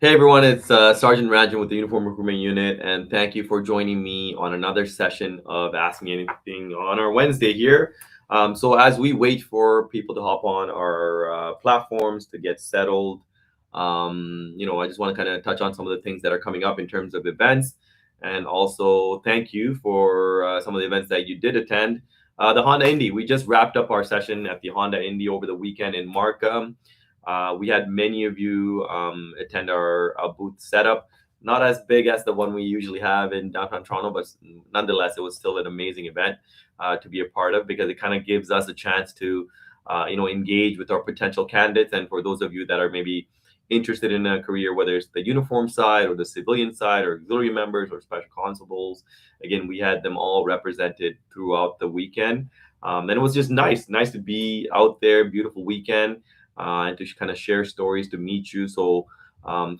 Hey everyone, it's Sergeant Rajan with the Uniform Recruitment Unit, and thank you for joining me on another session of Ask Me Anything on our Wednesday here. So, as we wait for people to hop on our platforms to get settled, I just want to kind of touch on some of the things that are coming up in terms of events, and also thank you for some of the events that you did attend. The Honda Indy, we just wrapped up our session at the Honda Indy over the weekend in Markham. We had many of you attend our booth setup. Not as big as the one we usually have in downtown Toronto, but nonetheless, it was still an amazing event to be a part of because it kind of gives us a chance to, engage with our potential candidates. And for those of you that are maybe interested in a career, whether it's the uniform side or the civilian side or auxiliary members or special constables, again, we had them all represented throughout the weekend. And it was just nice to be out there, beautiful weekend and to kind of share stories, to meet you. So,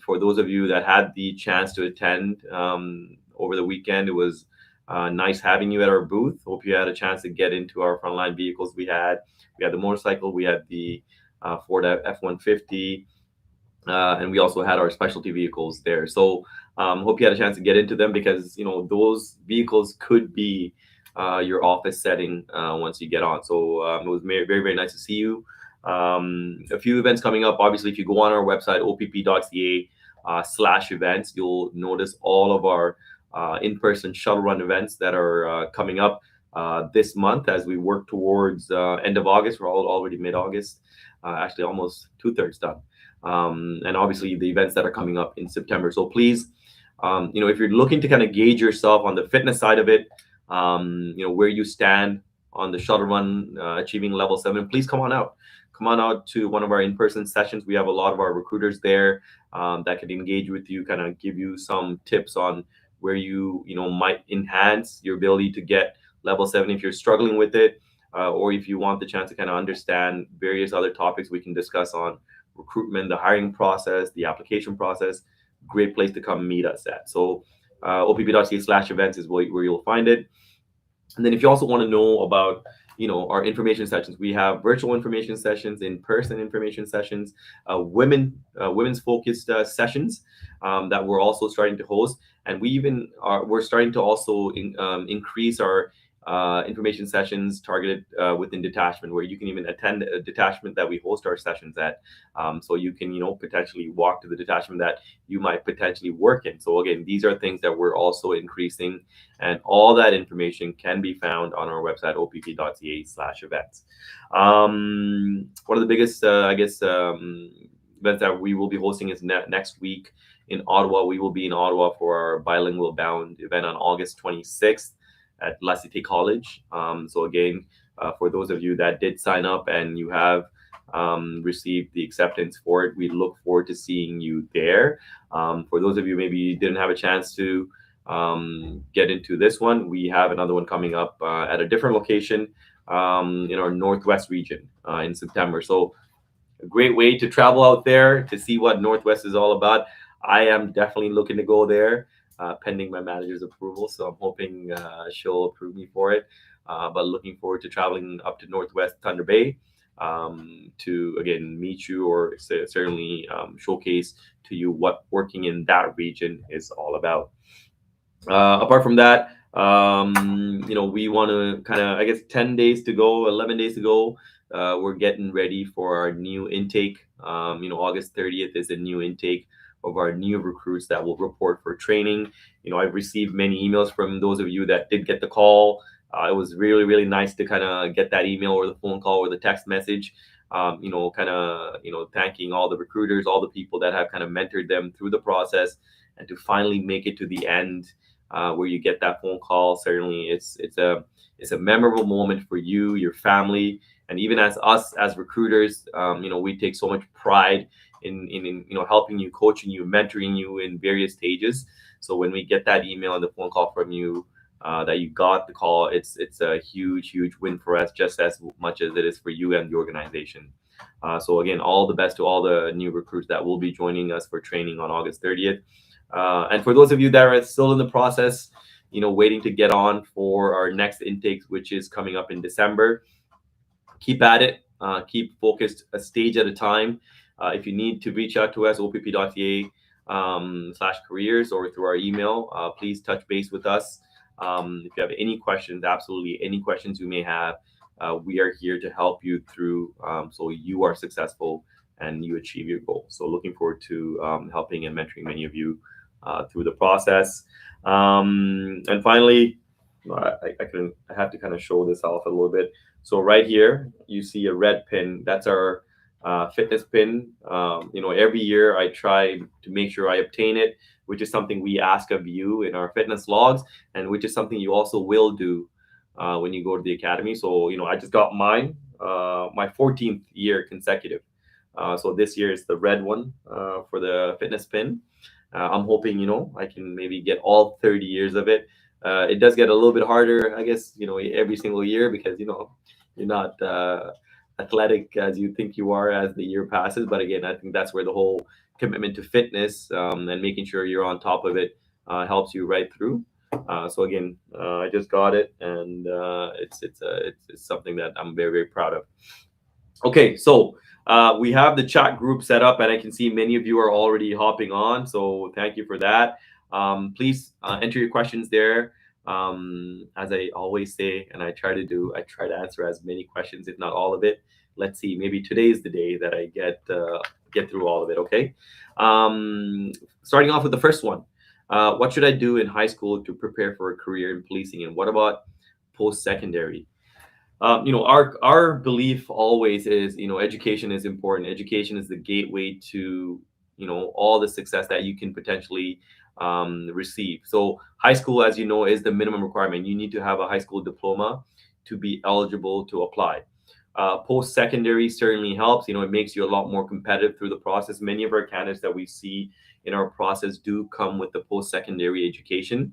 for those of you that had the chance to attend over the weekend, it was nice having you at our booth. Hope you had a chance to get into our frontline vehicles. We had the motorcycle, we had the Ford F-150, and we also had our specialty vehicles there. So, hope you had a chance to get into them because those vehicles could be your office setting once you get on. So it was very nice to see you. A few events coming up. Obviously, if you go on our website, opp.ca/events, you'll notice all of our in-person shuttle run events that are coming up this month as we work towards end of August. We're already mid-August, actually almost two-thirds done. And obviously the events that are coming up in September. So please, if you're looking to kind of gauge yourself on the fitness side of it, where you stand on the shuttle run, achieving level 7, please come on out. Come on out to one of our in-person sessions. We have a lot of our recruiters there that can engage with you, kind of give you some tips on where you might enhance your ability to get level 7 if you're struggling with it, or if you want the chance to kind of understand various other topics we can discuss on recruitment, the hiring process, the application process. Great place to come meet us at. So opp.ca/events is where you'll find it. And then if you also want to know about our information sessions, we have virtual information sessions, in-person information sessions, women's focused sessions that we're also starting to host, and we're starting to also increase our information sessions targeted within Detachment, where you can even attend a detachment that we host our sessions at. So you can potentially walk to the detachment that you might potentially work in. So again, these are things that we're also increasing, and all that information can be found on our website, opp.ca/events. One of the biggest events that we will be hosting is next week in Ottawa. We will be in Ottawa for our bilingual bound event on August 26th at La Cité College. So again, for those of you that did sign up and you have received the acceptance for it, we look forward to seeing you there. For those of you maybe didn't have a chance to get into this one, we have another one coming up at a different location in our Northwest region in September. So a great way to travel out there to see what Northwest is all about. I am definitely looking to go there, pending my manager's approval. So I'm hoping she'll approve me for it. But looking forward to traveling up to Northwest Thunder Bay to again meet you, or certainly showcase to you what working in that region is all about. Apart from that, we want to kind of, 10 days to go, 11 days to go. We're getting ready for our new intake. August 30th is a new intake of our new recruits that will report for training. I've received many emails from those of you that did get the call. It was really nice to kind of get that email or the phone call or the text message, thanking all the recruiters, all the people that have kind of mentored them through the process, and to finally make it to the end where you get that phone call. Certainly it's a memorable moment for you, your family, and even as us as recruiters. We take so much pride in helping you, coaching you, mentoring you in various stages. So when we get that email and the phone call from you that you got the call, it's a huge win for us, just as much as it is for you and the organization. So again, all the best to all the new recruits that will be joining us for training on August 30th. And for those of you that are still in the process, waiting to get on for our next intake, which is coming up in December, keep at it. Keep focused a stage at a time. If you need to reach out to us, opp.ca /careers or through our email. Please touch base with us. If you have any questions, absolutely any questions you may have, we are here to help you through, so you are successful and you achieve your goal. So looking forward to helping and mentoring many of you through the process. And finally, I have to kind of show this off a little bit. So right here, you see a red pin. That's our fitness pin. Every year I try to make sure I obtain it, which is something we ask of you in our fitness logs, and which is something you also will do when you go to the academy. So I just got mine, my 14th year consecutive. So this year is the red one for the fitness pin. I'm hoping I can maybe get all 30 years of it. It does get a little bit harder, I guess, every single year, because you're not athletic as you think you are as the year passes. But again, I think that's where the whole commitment to fitness and making sure you're on top of it helps you right through. So again, I just got it, and it's something that I'm very, very proud of. Okay, so we have the chat group set up, and I can see many of you are already hopping on. So thank you for that. Please enter your questions there. As I always say, and I try to answer as many questions, if not all of it. Let's see, maybe today is the day that I get through all of it. Okay. Starting off with the first one. What should I do in high school to prepare for a career in policing, and what about post-secondary? Our belief always is, education is important. Education is the gateway to all the success that you can potentially receive. So high school, as you know, is the minimum requirement. You need to have a high school diploma to be eligible to apply. Post-secondary certainly helps. It makes you a lot more competitive through the process. Many of our candidates that we see in our process do come with the post-secondary education.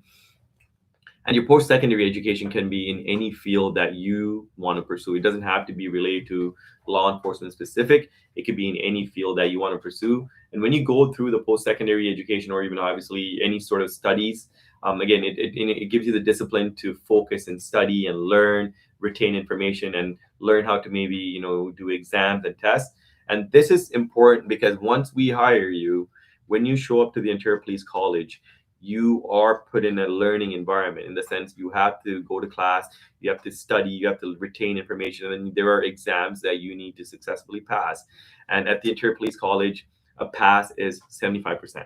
And your post-secondary education can be in any field that you want to pursue. It doesn't have to be related to law enforcement specific. It could be in any field that you want to pursue. And when you go through the post-secondary education, or even obviously any sort of studies, again, it gives you the discipline to focus and study and learn, retain information, and learn how to maybe do exams and tests. And this is important because once we hire you, when you show up to the Ontario Police College, you are put in a learning environment, in the sense you have to go to class, you have to study, you have to retain information, and then there are exams that you need to successfully pass. And at the Ontario Police College, a pass is 75%,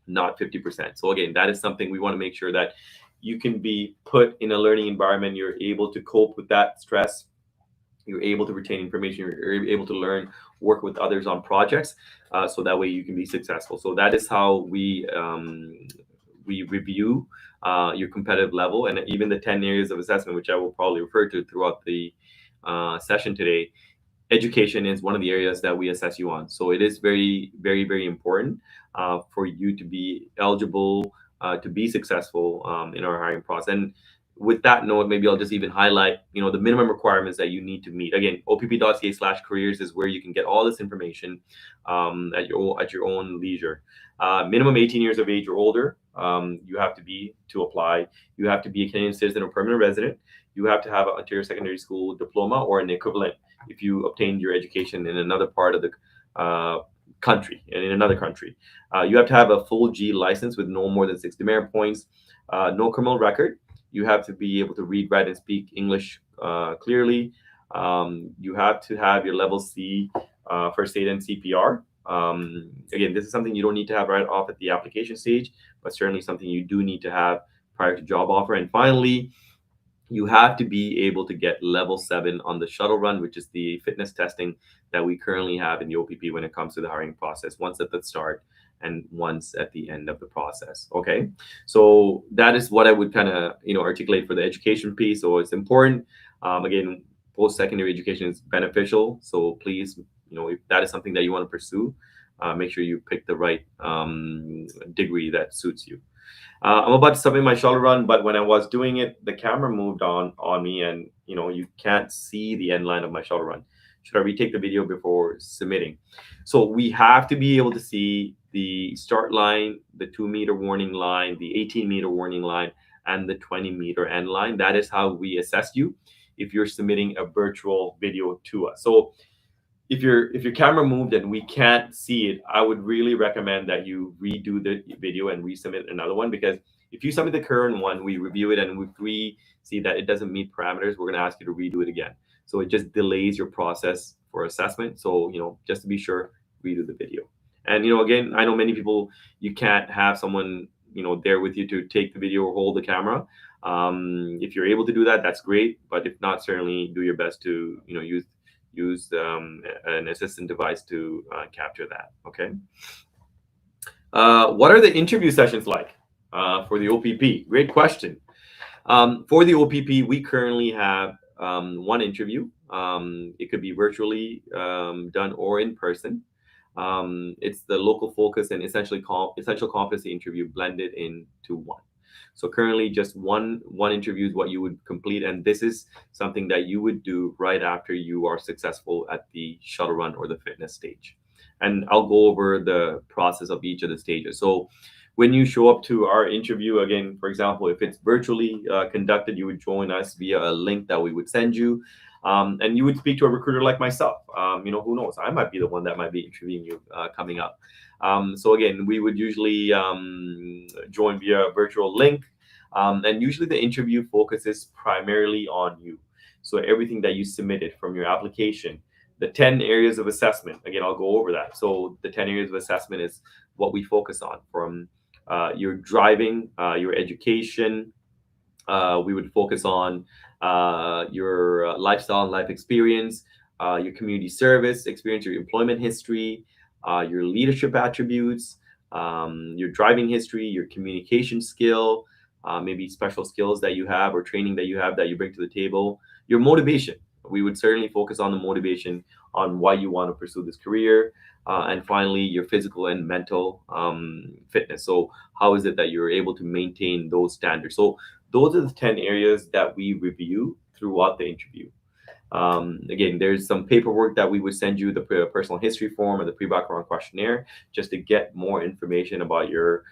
not 50%. So again, that is something we want to make sure that you can be put in a learning environment. You're able to cope with that stress. You're able to retain information. You're able to learn, work with others on projects, so that way you can be successful. So that is how we review your competitive level, and even the 10 areas of assessment, which I will probably refer to throughout the session today. Education is one of the areas that we assess you on. So it is very, very, very important for you to be eligible to be successful in our hiring process. And with that note, maybe I'll just even highlight, the minimum requirements that you need to meet. Again, opp.ca/careers is where you can get all this information at your own leisure. Minimum 18 years of age or older, you have to be to apply. You have to be a Canadian citizen or permanent resident. You have to have an Ontario Secondary School diploma or an equivalent if you obtained your education in another part of the country, and in another country. You have to have a full G license with no more than 6 demerit points, no criminal record. You have to be able to read, write, and speak English clearly. You have to have your level C first aid and CPR. Again, this is something you don't need to have right off at the application stage, but certainly something you do need to have prior to job offer. And finally, you have to be able to get level 7 on the shuttle run, which is the fitness testing that we currently have in the OPP when it comes to the hiring process, once at the start and once at the end of the process. Okay, so that is what I would kind of articulate for the education piece. So it's important. Again, post-secondary education is beneficial, so please, if that is something that you want to pursue, make sure you pick the right degree that suits you. I'm about to submit my shuttle run, but when I was doing it, the camera moved on me, and you can't see the end line of my shuttle run. Should I retake the video before submitting? So we have to be able to see the start line, the 2-meter warning line, the 18-meter warning line, and the 20-meter end line. That is how we assess you if you're submitting a virtual video to us. So if your camera moved and we can't see it, I would really recommend that you redo the video and resubmit another one, because if you submit the current one, we review it, and if we see that it doesn't meet parameters, we're going to ask you to redo it again. So it just delays your process for assessment. So, just to be sure, redo the video. And, again, I know many people, you can't have someone, there with you to take the video or hold the camera. If you're able to do that, that's great. But if not, certainly do your best to, use an assistant device to capture that. Okay. What are the interview sessions like for the OPP? Great question. For the OPP, we currently have one interview. It could be virtually done or in person. It's the local focus and essential competency interview blended into one. So currently, just one interview is what you would complete, and this is something that you would do right after you are successful at the shuttle run or the fitness stage. And I'll go over the process of each of the stages. So when you show up to our interview, again, for example, if it's virtually conducted, you would join us via a link that we would send you. And you would speak to a recruiter like myself. Who knows? I might be the one that might be interviewing you coming up. So again, we would usually join via a virtual link. And usually the interview focuses primarily on you. So everything that you submitted from your application, the 10 areas of assessment, again, I'll go over that. So the 10 areas of assessment is what we focus on, from your driving, your education. We would focus on your lifestyle and life experience, your community service experience, your employment history, your leadership attributes, your driving history, your communication skill, maybe special skills that you have or training that you have that you bring to the table, your motivation. We would certainly focus on the motivation on why you want to pursue this career. And finally, your physical and mental fitness. So how is it that you're able to maintain those standards? So those are the 10 areas that we review throughout the interview. Again, there's some paperwork that we would send you, the personal history form or the pre-background questionnaire, just to get more information about your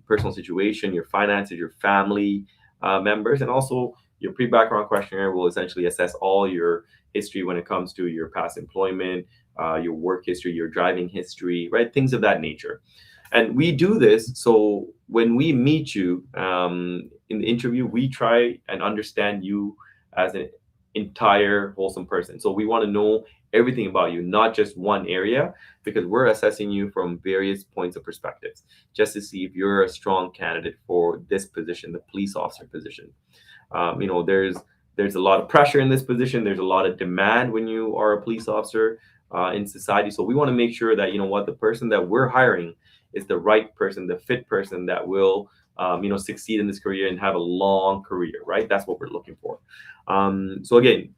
personal situation, your finances, your family members, and also your pre-background questionnaire will essentially assess all your history when it comes to your past employment, your work history, your driving history, right? Things of that nature. And we do this so when we meet you in the interview, we try and understand you as an entire wholesome person. So we want to know everything about you, not just one area, because we're assessing you from various points of perspectives, just to see if you're a strong candidate for this position, the police officer position. There's a lot of pressure in this position. There's a lot of demand when you are a police officer in society. So we want to make sure that the person that we're hiring is the right person, the fit person that will succeed in this career and have a long career, right? That's what we're looking for. So again,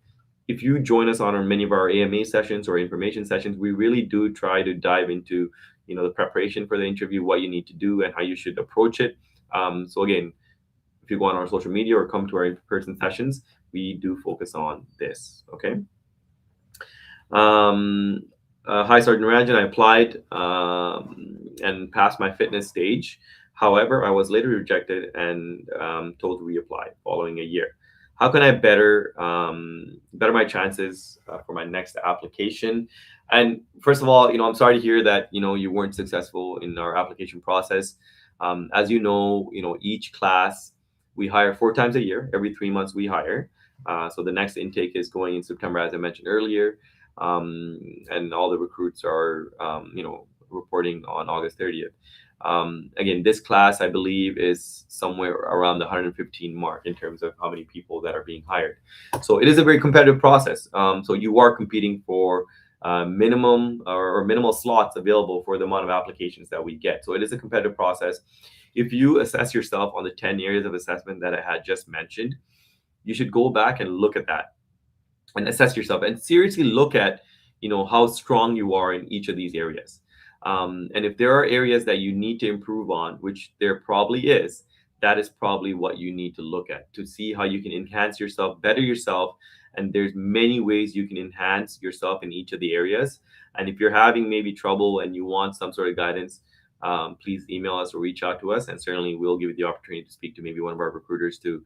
if you join us on many of our AMA sessions or information sessions, we really do try to dive into the preparation for the interview, what you need to do, and how you should approach it. So again, if you go on our social media or come to our in-person sessions, we do focus on this. Okay. Hi, Sergeant Ranjan. I applied and passed my fitness stage. However, I was later rejected and told to reapply following a year. How can I better my chances for my next application? And first of all, I'm sorry to hear that you weren't successful in our application process. As each class we hire 4 times a year. Every 3 months we hire. So the next intake is going in September, as I mentioned earlier. And all the recruits are, reporting on August 30th. Again, this class, I believe, is somewhere around the 115 mark in terms of how many people that are being hired. So it is a very competitive process. So you are competing for minimum or minimal slots available for the amount of applications that we get. So it is a competitive process. If you assess yourself on the 10 areas of assessment that I had just mentioned, you should go back and look at that and assess yourself and seriously look at how strong you are in each of these areas. And if there are areas that you need to improve on, which there probably is, that is probably what you need to look at to see how you can enhance yourself, better yourself. And there's many ways you can enhance yourself in each of the areas. And if you're having maybe trouble and you want some sort of guidance, please email us or reach out to us, and certainly we'll give you the opportunity to speak to maybe one of our recruiters to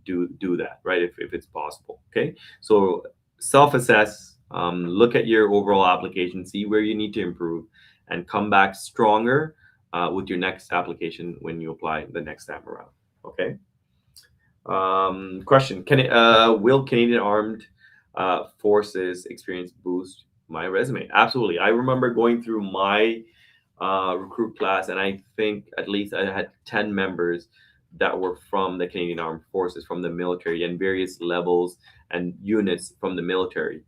do that, right? If it's possible. Okay. So self-assess, Look at your overall application, see where you need to improve, and come back stronger with your next application when you apply the next time around. Okay. Question: will Canadian Armed Forces experience boost my resume? Absolutely. I remember going through my recruit class, and I think at least I had 10 members that were from the Canadian Armed Forces, from the military, and various levels and units from the military.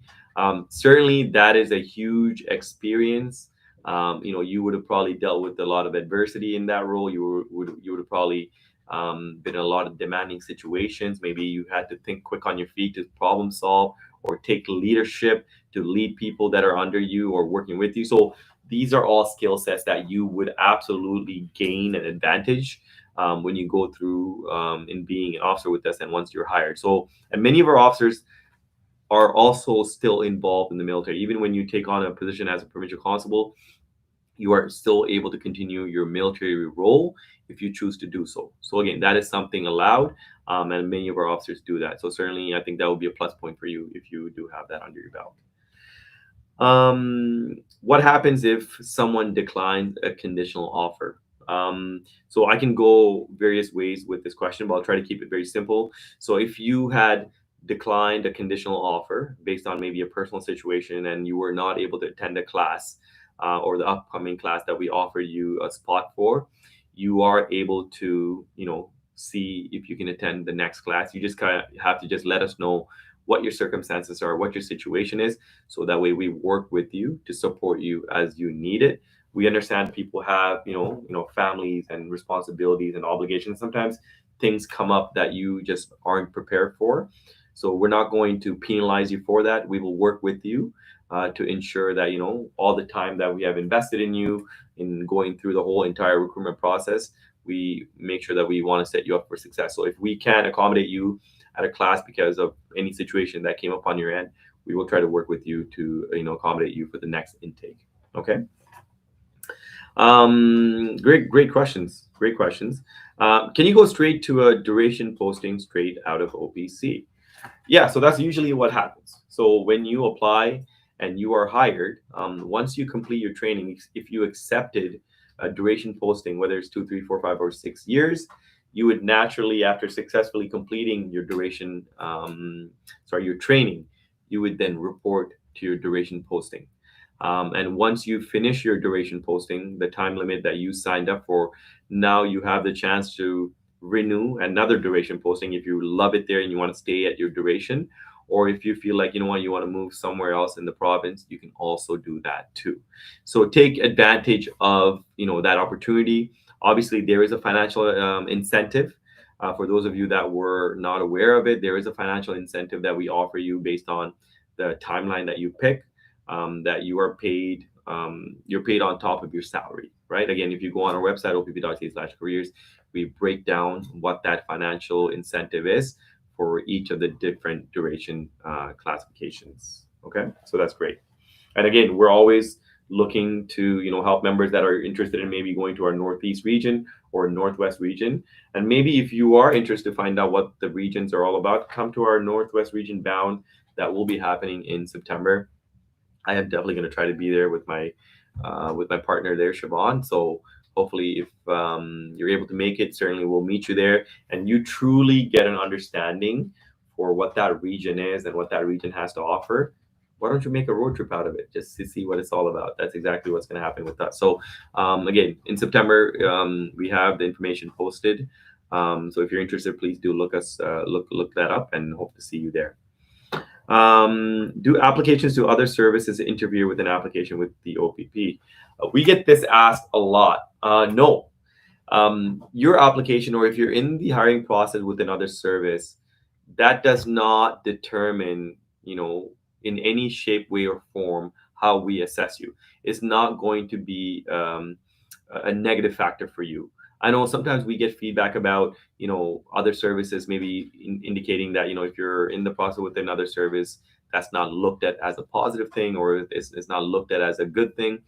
Certainly, that is a huge experience. You would have probably dealt with a lot of adversity in that role. You would have probably been in a lot of demanding situations. Maybe you had to think quick on your feet to problem solve or take leadership to lead people that are under you or working with you. So these are all skill sets that you would absolutely gain an advantage when you go through in being an officer with us and once you're hired. So, and many of our officers are also still involved in the military. Even when you take on a position as a provincial constable, you are still able to continue your military role if you choose to do so. So again, that is something allowed, and many of our officers do that. So certainly, I think that would be a plus point for you if you do have that under your belt. What happens if someone declines a conditional offer? So I can go various ways with this question, but I'll try to keep it very simple. So if you had declined a conditional offer based on maybe a personal situation and you were not able to attend a class or the upcoming class that we offer you a spot for, you are able to, see if you can attend the next class. You just kind of have to just let us know what your circumstances are, what your situation is, so that way we work with you to support you as you need it. We understand people have, families and responsibilities and obligations. Sometimes things come up that you just aren't prepared for. So we're not going to penalize you for that. We will work with you to ensure that all the time that we have invested in you in going through the whole entire recruitment process, we make sure that we want to set you up for success. So if we can accommodate you at a class because of any situation that came up on your end, we will try to work with you to accommodate you for the next intake. Okay. Great questions. Great questions. Can you go straight to a duration posting straight out of OPC? Yeah, so that's usually what happens. So when you apply and you are hired, once you complete your training, if you accepted a duration posting, whether it's 2, 3, 4, 5, or 6 years, you would naturally, after successfully completing your your training, you would then report to your duration posting. And once you finish your duration posting, the time limit that you signed up for, now you have the chance to renew another duration posting if you love it there and you want to stay at your duration. Or if you feel like, you want to move somewhere else in the province, you can also do that too. So take advantage of, that opportunity. Obviously, there is a financial incentive. For those of you that were not aware of it, there is a financial incentive that we offer you based on the timeline that you pick, that you are paid. You're paid on top of your salary, right? Again, if you go on our website, opp.ca/careers, we break down what that financial incentive is for each of the different duration classifications. Okay, so that's great. And again, we're always looking to help members that are interested in maybe going to our Northeast region or Northwest region. And maybe if you are interested to find out what the regions are all about, come to our Northwest region bound that will be happening in September. I am definitely going to try to be there with my partner there, Siobhan. So hopefully, if you're able to make it, certainly we'll meet you there, and you truly get an understanding for what that region is and what that region has to offer. Why don't you make a road trip out of it just to see what it's all about? That's exactly what's going to happen with us. So again, in September, we have the information posted. So if you're interested, please do look that up, and hope to see you there. Do applications to other services interfere with an application with the OPP? We get this asked a lot. No. Your application, or if you're in the hiring process with another service, that does not determine, in any shape, way, or form how we assess you. It's not going to be a negative factor for you. I know sometimes we get feedback about, other services maybe indicating that, if you're in the process with another service, that's not looked at as a positive thing, or it's not looked at as a good thing.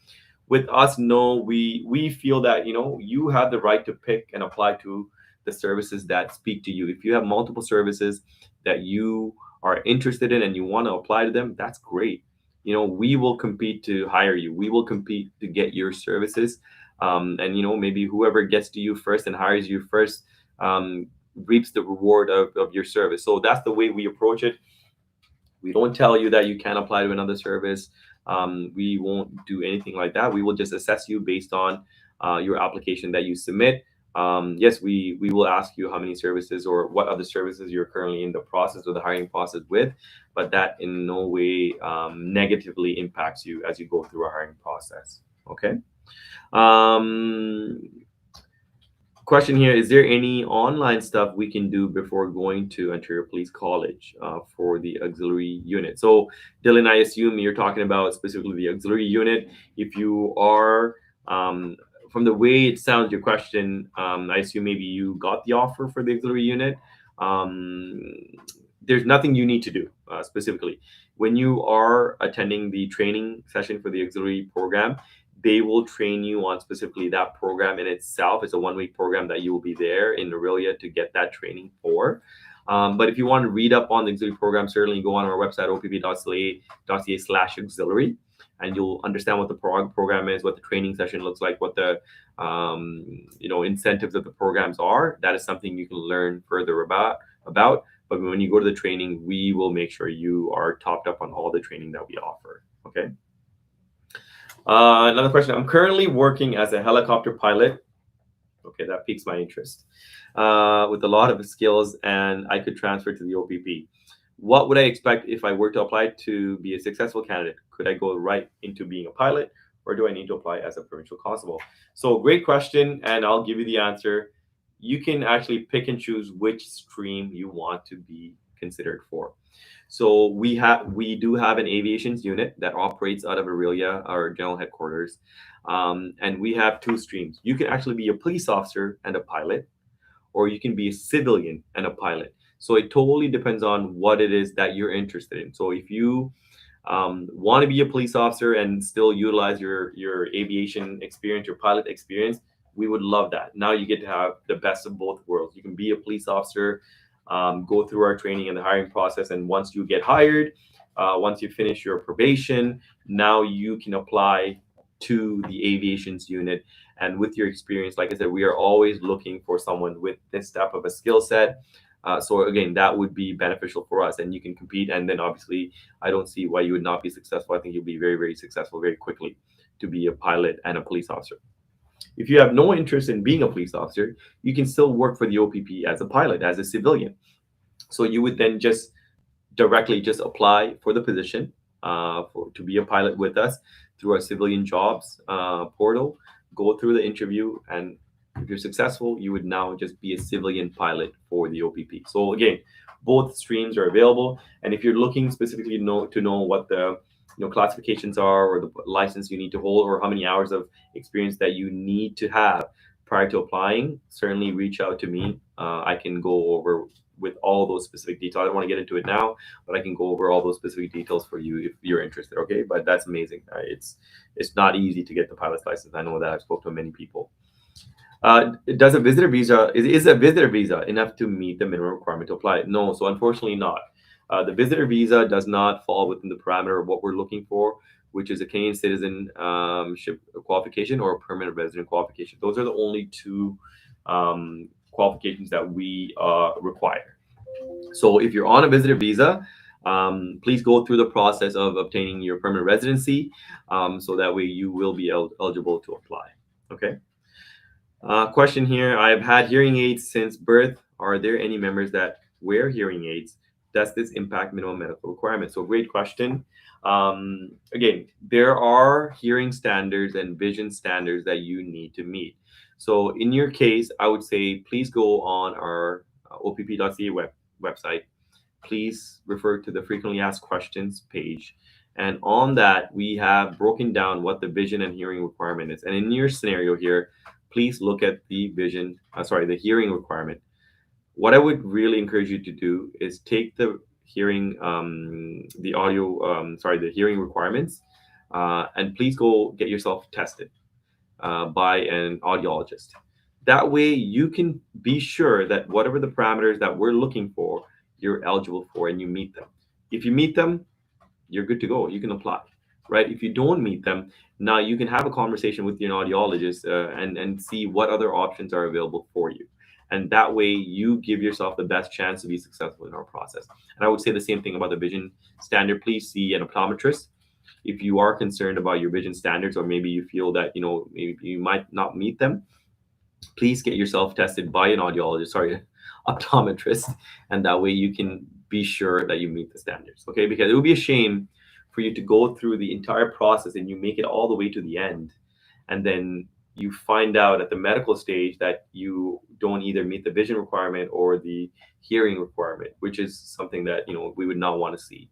With us, no, we feel that, you have the right to pick and apply to the services that speak to you. If you have multiple services that you are interested in and you want to apply to them, that's great. we will compete to hire you. We will compete to get your services. And maybe whoever gets to you first and hires you first reaps the reward of your service. So that's the way we approach it. We don't tell you that you can't apply to another service. We won't do anything like that. We will just assess you based on your application that you submit. Yes, we will ask you how many services or what other services you're currently in the process or the hiring process with, but that in no way negatively impacts you as you go through our hiring process. Okay. Um, Question here: is there any online stuff we can do before going to Ontario Police College for the auxiliary unit? So, Dylan, I assume you're talking about specifically the auxiliary unit. If you are, um, from the way it sounds, your question, I assume maybe you got the offer for the auxiliary unit. Um, there's nothing you need to do specifically. When you are attending the training session for the auxiliary program, they will train you on specifically that program in itself. It's a 1 week program that you will be there in Aurelia to get that training for. But if you want to read up on the auxiliary program, certainly go on our website, opp.ca/auxiliary, and you'll understand what the program is, what the training session looks like, what the incentives of the programs are. That is something you can learn further about. But when you go to the training, we will make sure you are topped up on all the training that we offer. Okay. Another question. I'm currently working as a helicopter pilot. Okay, that piques my interest. With a lot of skills, and I could transfer to the OPP. What would I expect if I were to apply to be a successful candidate? Could I go right into being a pilot, or do I need to apply as a provincial constable? So, great question, and I'll give you the answer. You can actually pick and choose which stream you want to be considered for. So we do have an aviations unit that operates out of Aurelia, our general headquarters, and we have two streams. You can actually be a police officer and a pilot, or you can be a civilian and a pilot. So it totally depends on what it is that you're interested in. So if you want to be a police officer and still utilize your aviation experience, your pilot experience, we would love that. Now you get to have the best of both worlds. You can be a police officer, go through our training and the hiring process, and once you get hired, once you finish your probation, now you can apply to the aviations unit. And with your experience, like I said, we are always looking for someone with this type of a skill set. So again, that would be beneficial for us, and you can compete. And then obviously, I don't see why you would not be successful. I think you'll be very, very successful very quickly to be a pilot and a police officer. If you have no interest in being a police officer, you can still work for the OPP as a pilot, as a civilian. So you would then just directly just apply for the position to be a pilot with us through our civilian jobs portal, go through the interview, and if you're successful, you would now just be a civilian pilot for the OPP. So again, both streams are available, and if you're looking specifically to know what the classifications are, or the license you need to hold, or how many hours of experience that you need to have prior to applying, certainly reach out to me. I can go over with all those specific details. I don't want to get into it now, but I can go over all those specific details for you if you're interested. Okay, but that's amazing. It's not easy to get the pilot's license. I know that. I've spoken to many people. Does a visitor visa is a visitor visa enough to meet the minimum requirement to apply? No, so unfortunately not. The visitor visa does not fall within the parameter of what we're looking for, which is a Canadian citizenship qualification or a permanent resident qualification. Those are the only two qualifications that we require. So if you're on a visitor visa, please go through the process of obtaining your permanent residency, so that way you will be eligible to apply. Okay. Question here: I've had hearing aids since birth. Are there any members that wear hearing aids? Does this impact minimum medical requirements? So great question. Again, there are hearing standards and vision standards that you need to meet. So in your case, I would say please go on our opp.ca website. Please refer to the frequently asked questions page. And on that, we have broken down what the vision and hearing requirement is. And in your scenario here, please look at the the hearing requirement. What I would really encourage you to do is take the hearing, the hearing requirements, and please go get yourself tested by an audiologist. That way you can be sure that whatever the parameters that we're looking for, you're eligible for and you meet them. If you meet them, you're good to go. You can apply. right? If you don't meet them, now you can have a conversation with your audiologist, and see what other options are available for you. And that way, you give yourself the best chance to be successful in our process. And I would say the same thing about the vision standard. Please see an optometrist if you are concerned about your vision standards, or maybe you feel that maybe you might not meet them. Please get yourself tested by an audiologist, sorry, optometrist, and that way you can be sure that you meet the standards. Okay, because it would be a shame for you to go through the entire process and you make it all the way to the end, and then you find out at the medical stage that you don't either meet the vision requirement or the hearing requirement, which is something that we would not want to see.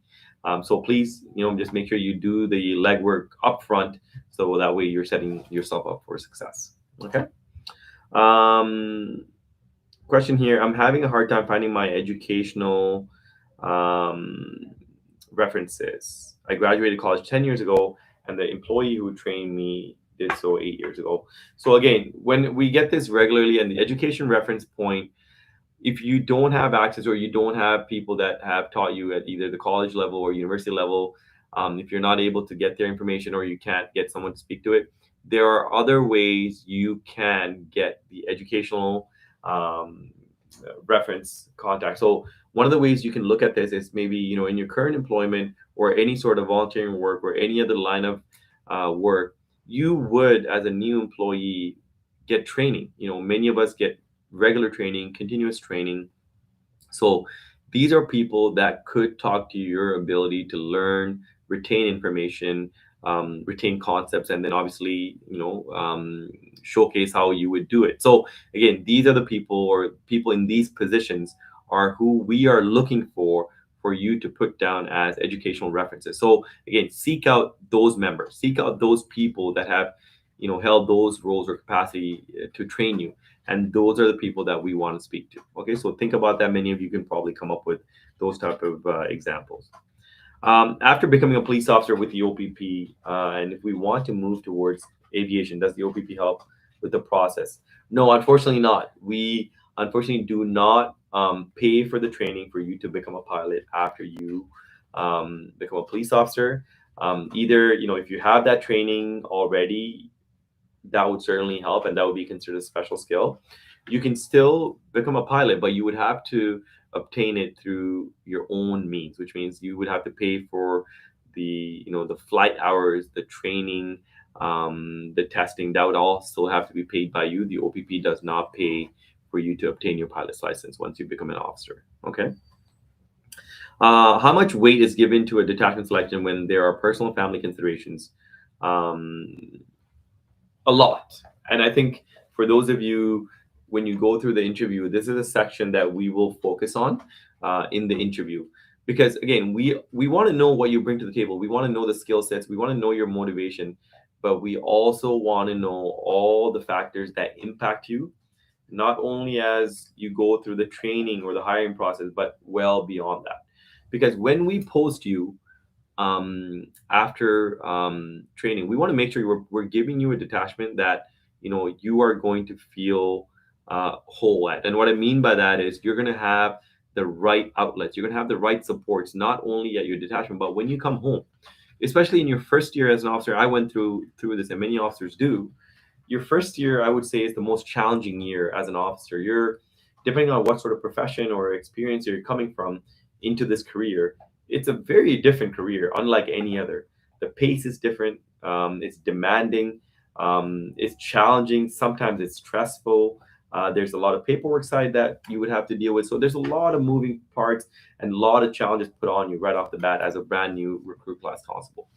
So please, just make sure you do the legwork up front, so that way you're setting yourself up for success. Okay. Um, Question here. I'm having a hard time finding my educational um, references. I graduated college 10 years ago, and the employee who trained me did so 8 years ago. So, again, when we get this regularly, and the education reference point, if you don't have access, or you don't have people that have taught you at either the college level or university level, if you're not able to get their information, or you can't get someone to speak to it, there are other ways you can get the educational um, reference contact. So one of the ways you can look at this is maybe in your current employment, or any sort of volunteering work, or any other line of work, you would, as a new employee, get training. Many of us get regular training, continuous training. So these are people that could talk to your ability to learn, retain information, retain concepts, and then obviously, showcase how you would do it. So again, these are the people, or people in these positions, are who we are looking for you to put down as educational references. So again, seek out those members, seek out those people that have, held those roles or capacity to train you, and those are the people that we want to speak to. Okay, so think about that. Many of you can probably come up with those type of examples. After becoming a police officer with the OPP, and if we want to move towards aviation, does the OPP help with the process? No, unfortunately not. We unfortunately do not pay for the training for you to become a pilot after you become a police officer. Either, if you have that training already, that would certainly help, and that would be considered a special skill. You can still become a pilot, but you would have to obtain it through your own means, which means you would have to pay for the flight hours, the training, the testing. That would all still have to be paid by you. The OPP does not pay for you to obtain your pilot's license once you become an officer. Okay. How much weight is given to a detachment selection when there are personal and family considerations? Um, a lot. And I think for those of you, when you go through the interview, this is a section that we will focus on in the interview, because again, we want to know what you bring to the table. We want to know the skill sets. We want to know your motivation, but we also want to know all the factors that impact you, not only as you go through the training or the hiring process, but well beyond that. Because when we post you, after training, we want to make sure we're giving you a detachment that you are going to feel whole at. And what I mean by that is, you're going to have the right outlets, you're going to have the right supports, not only at your detachment, but when you come home, especially in your first year as an officer. I went through this, and many officers do. Your first year, I would say, is the most challenging year as an officer. You're, depending on what sort of profession or experience you're coming from into this career, it's a very different career, unlike any other. The pace is different. It's demanding. It's challenging. Sometimes it's stressful. There's a lot of paperwork side that you would have to deal with. So there's a lot of moving parts and a lot of challenges put on you right off the bat as a brand new recruit class constable.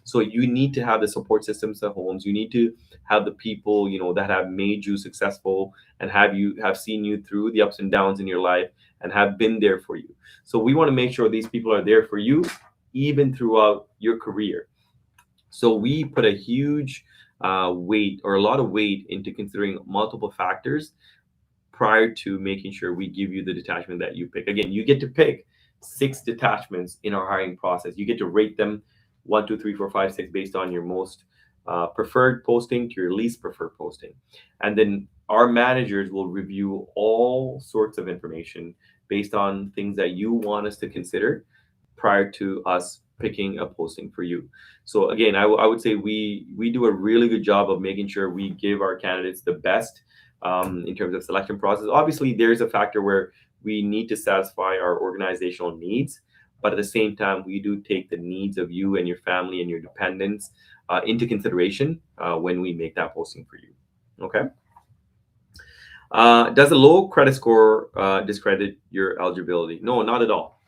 So you need to have the support systems at homes. You need to have the people that have made you successful, and have seen you through the ups and downs in your life, and have been there for you. So we want to make sure these people are there for you even throughout your career. So we put a huge weight, or a lot of weight, into considering multiple factors prior to making sure we give you the detachment that you pick. Again, you get to pick 6 detachments in our hiring process. You get to rate them 1, 2, 3, 4, 5, 6 based on your most preferred posting to your least preferred posting. And then our managers will review all sorts of information based on things that you want us to consider prior to us picking a posting for you. So again, I would say we do a really good job of making sure we give our candidates the best in terms of selection process. Obviously, there's a factor where we need to satisfy our organizational needs, but at the same time, we do take the needs of you and your family and your dependents into consideration when we make that posting for you. Okay. Does a low credit score discredit your eligibility? No, not at all.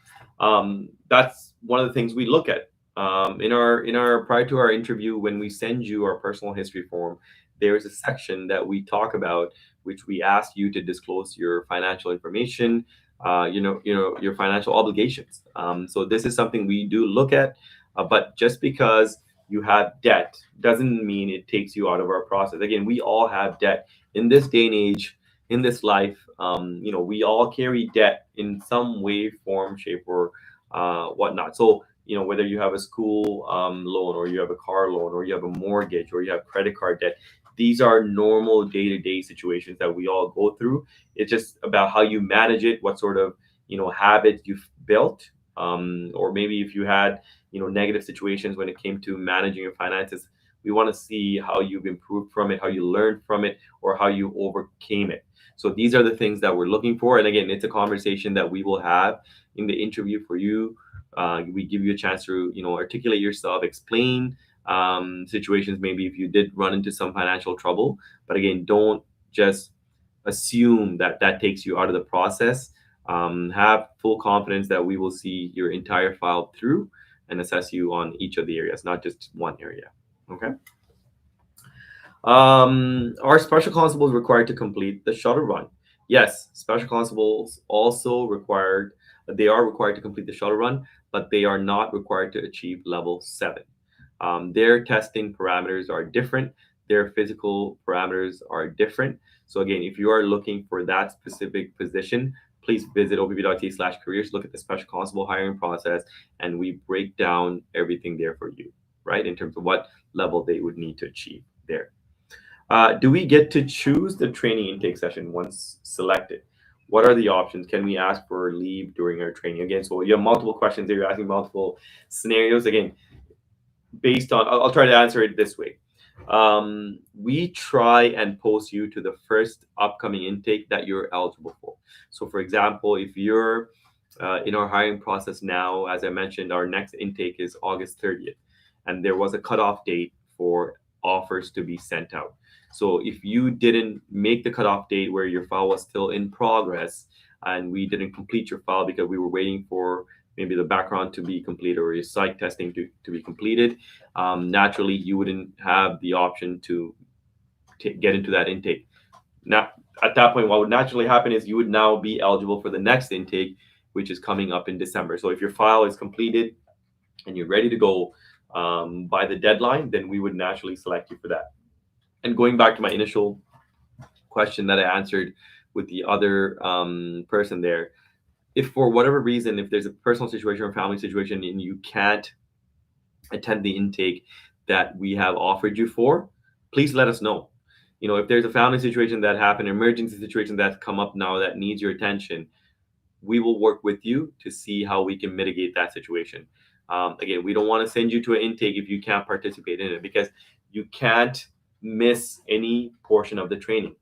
That's one of the things we look at in our prior to our interview. When we send you our personal history form, there is a section that we talk about, which we ask you to disclose your financial information, your financial obligations. So this is something we do look at, but just because you have debt doesn't mean it takes you out of our process. Again, we all have debt in this day and age, in this life. We all carry debt in some way, form, shape, or whatnot. So whether you have a school loan, or you have a car loan, or you have a mortgage, or you have credit card debt, these are normal day-to-day situations that we all go through. It's just about how you manage it, what sort of habit you've built, or maybe if you had negative situations when it came to managing your finances. We want to see how you've improved from it, how you learned from it, or how you overcame it. So these are the things that we're looking for. And again, it's a conversation that we will have in the interview for you. We give you a chance to articulate yourself, explain situations, maybe if you did run into some financial trouble. But again, don't just assume that that takes you out of the process. Have full confidence that we will see your entire file through and assess you on each of the areas, not just one area. Okay. Are special constables required to complete the shuttle run? Yes, special constables also required. They are required to complete the shuttle run, but they are not required to achieve level 7. Their testing parameters are different. Their physical parameters are different. So again, if you are looking for that specific position, please visit opb.ca/careers. Look at the special constable hiring process, and we break down everything there for you, right, in terms of what level they would need to achieve there. Do we get to choose the training intake session once selected? What are the options? Can we ask for leave during our training? Again, so you have multiple questions there. You're asking multiple scenarios. Again, based on, I'll try to answer it this way. We try and post you to the first upcoming intake that you're eligible for. So, for example, if you're in our hiring process now, as I mentioned, our next intake is August 30th, and there was a cutoff date for offers to be sent out. So if you didn't make the cutoff date where your file was still in progress, and we didn't complete your file because we were waiting for maybe the background to be completed or your psych testing to be completed, naturally you wouldn't have the option to get into that intake. Now, at that point, what would naturally happen is you would now be eligible for the next intake, which is coming up in December. So if your file is completed and you're ready to go by the deadline, then we would naturally select you for that. And going back to my initial question that I answered with the other person there, if for whatever reason, if there's a personal situation or family situation and you can't attend the intake that we have offered you for, please let us know. If there's a family situation that happened, emergency situation that's come up now that needs your attention, we will work with you to see how we can mitigate that situation. Again, we don't want to send you to an intake if you can't participate in it, because you can't miss any portion of the training,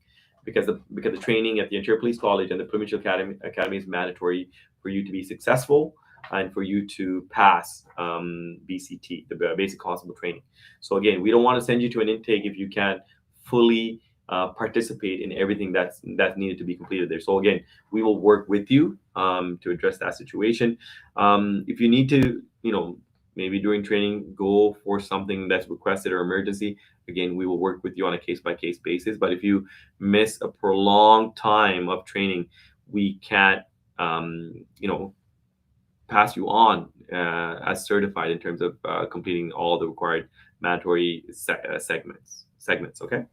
because the training at the Ontario Police College and the Provincial Academy is mandatory for you to be successful and for you to pass BCT, the basic constable training. So again, we don't want to send you to an intake if you can't fully participate in everything that's needed to be completed there. So again, we will work with you to address that situation. If you need to, maybe during training, go for something that's requested or emergency, again, we will work with you on a case-by-case basis. But if you miss a prolonged time of training, we can't, pass you on as certified in terms of completing all the required mandatory segments. Okay.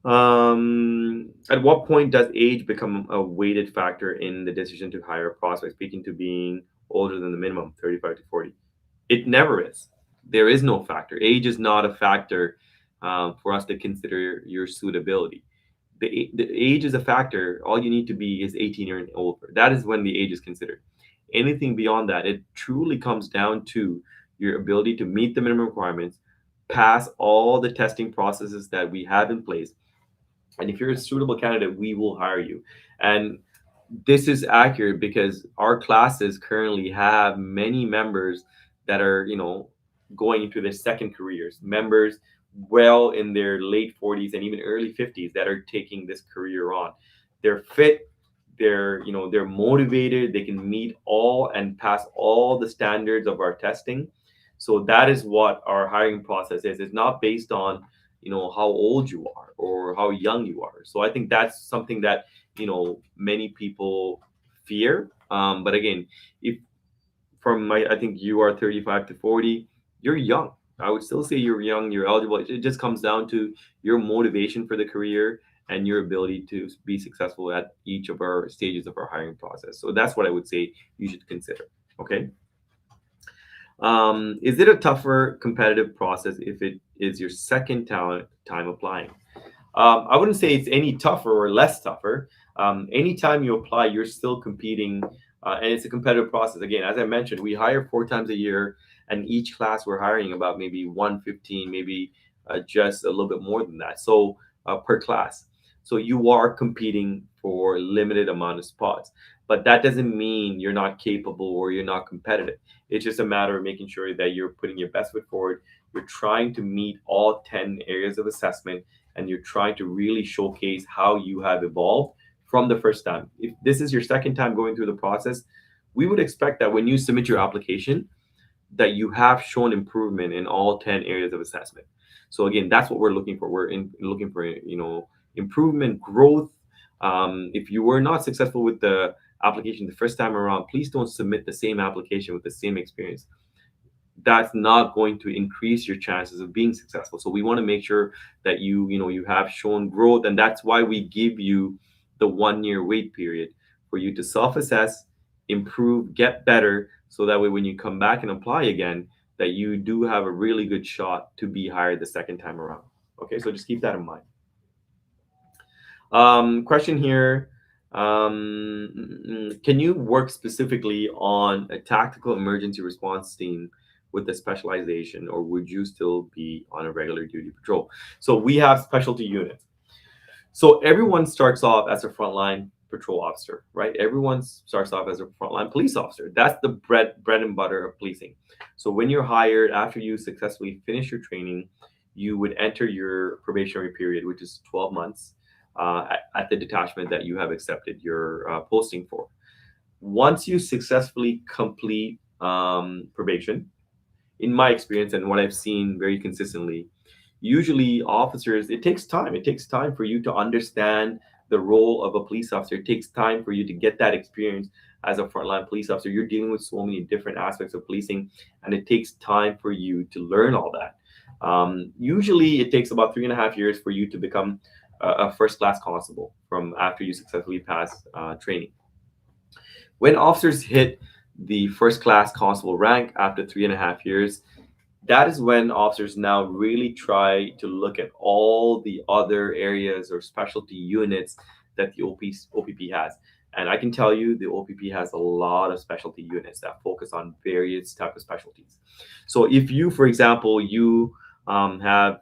At what point does age become a weighted factor in the decision to hire a prospect, speaking to being older than the minimum, 35 to 40? It never is. There is no factor. Age is not a factor for us to consider your suitability. The age is a factor. All you need to be is 18 or older. That is when the age is considered. anything beyond that, it truly comes down to your ability to meet the minimum requirements, pass all the testing processes that we have in place, and if you're a suitable candidate, we will hire you. And this is accurate because our classes currently have many members that are, going into their second careers, members well in their late 40s and even early 50s that are taking this career on. They're fit, they're motivated, they can meet all and pass all the standards of our testing. So that is what our hiring process is. It's not based on, how old you are or how young you are. So I think that's something that, many people fear. But again, if from my, I think you are 35 to 40, you're young. I would still say you're young, you're eligible. It just comes down to your motivation for the career and your ability to be successful at each of our stages of our hiring process. So that's what I would say you should consider. Okay. Is it a tougher competitive process if it is your second time applying? I wouldn't say it's any tougher or less tougher. Anytime you apply, you're still competing, and it's a competitive process. Again, as I mentioned, we hire 4 times a year, and each class we're hiring about maybe 115, maybe just a little bit more than that. So per class, so you are competing for a limited amount of spots, but that doesn't mean you're not capable or you're not competitive. It's just a matter of making sure that you're putting your best foot forward. You're trying to meet all 10 areas of assessment, and you're trying to really showcase how you have evolved from the first time. If this is your second time going through the process, we would expect that when you submit your application, that you have shown improvement in all 10 areas of assessment. So again, that's what we're looking for. Looking for, improvement, growth. If you were not successful with the application the first time around, please don't submit the same application with the same experience. That's not going to increase your chances of being successful. So we want to make sure that you have shown growth, and that's why we give you the 1 year wait period for you to self-assess, improve, get better, so that way when you come back and apply again, that you do have a really good shot to be hired the second time around. Okay, so just keep that in mind. Question here. Can you work specifically on a tactical emergency response team with the specialization, or would you still be on a regular duty patrol? So we have specialty units. So everyone starts off as a frontline patrol officer, right? Everyone starts off as a frontline police officer. That's the bread and butter of policing. So when you're hired, after you successfully finish your training, you would enter your probationary period, which is 12 months, at the detachment that you have accepted your posting for. Once you successfully complete probation, in my experience and what I've seen very consistently, usually officers, it takes time. It takes time for you to understand the role of a police officer. It takes time for you to get that experience as a frontline police officer. You're dealing with so many different aspects of policing, and it takes time for you to learn all that. Usually, it takes about 3.5 years for you to become a first class constable from after you successfully pass training. When officers hit the first class constable rank after 3.5 years, that is when officers now really try to look at all the other areas or specialty units that the OPP has. And I can tell you the OPP has a lot of specialty units that focus on various type of specialties. So if you, for example, you have